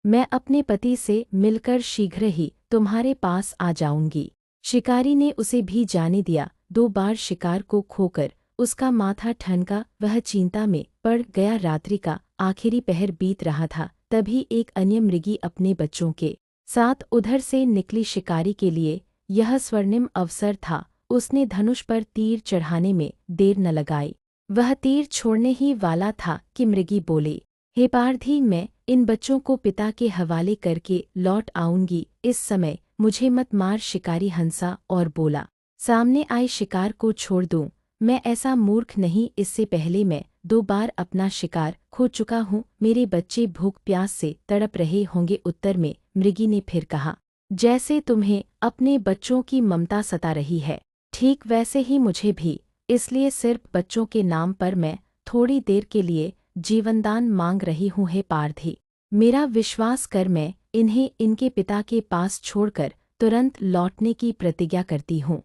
मैं अपने पति से मिलकर शीघ्र ही तुम्हारे पास आ जाऊंगी। शिकारी ने उसे भी जाने दिया। 2 बार शिकार को खोकर उसका माथा ठनका, वह चिंता में पड़ गया। रात्रि का आखिरी पहर बीत रहा था, तभी एक अन्य मृगी अपने बच्चों के साथ उधर से निकली। शिकारी के लिए यह स्वर्णिम अवसर था। उसने धनुष पर तीर चढ़ाने में देर न लगाई। वह तीर छोड़ने ही वाला था कि मृगी बोले, हे पारधी, मैं इन बच्चों को पिता के हवाले करके लौट आऊंगी, इस समय मुझे मत मार। शिकारी हंसा और बोला, सामने आए शिकार को छोड़ दूं? मैं ऐसा मूर्ख नहीं, इससे पहले मैं 2 बार अपना शिकार खो चुका हूँ। मेरे बच्चे भूख प्यास से तड़प रहे होंगे। उत्तर में मृगी ने फिर कहा, जैसे तुम्हें अपने बच्चों की ममता सता रही है, ठीक वैसे ही मुझे भी, इसलिए सिर्फ बच्चों के नाम पर मैं थोड़ी देर के लिए जीवनदान मांग रही हूँ। हे पारधी, मेरा विश्वास कर, मैं इन्हें इनके पिता के पास छोड़कर तुरंत लौटने की प्रतिज्ञा करती हूँ।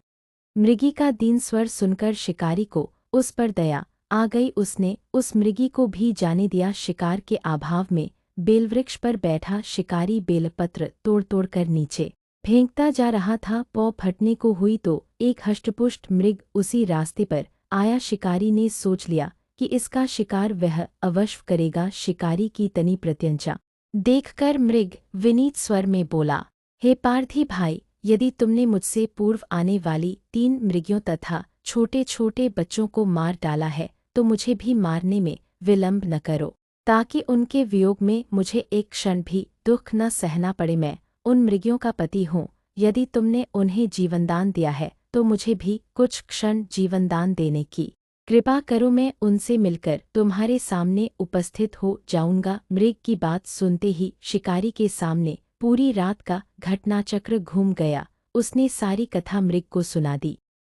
मृगी का दीन स्वर सुनकर शिकारी को उस पर दया आ गई। उसने उस मृगी को भी जाने दिया। शिकार के अभाव में बेलवृक्ष पर बैठा शिकारी बेलपत्र तोड़ तोड़ कर नीचे फेंकता जा रहा था। पौ फटने को हुई तो एक हष्टपुष्ट मृग उसी रास्ते पर आया। शिकारी ने सोच लिया कि इसका शिकार वह अवश्य करेगा। शिकारी की तनी प्रत्यंचा देखकर मृग विनीत स्वर में बोला, हे पारधी भाई, यदि तुमने मुझसे पूर्व आने वाली 3 मृगियों तथा छोटे छोटे बच्चों को मार डाला है, तो मुझे भी मारने में विलंब न करो, ताकि उनके वियोग में मुझे एक क्षण भी दुख न सहना पड़े। मैं उन मृगियों का पति हूँ। यदि तुमने उन्हें जीवनदान दिया है, तो मुझे भी कुछ क्षण जीवनदान देने की कृपा करो। मैं उनसे मिलकर तुम्हारे सामने उपस्थित हो जाऊंगा। मृग की बात सुनते ही शिकारी के सामने पूरी रात का घटनाचक्र घूम गया। उसने सारी कथा मृग को सुना दी।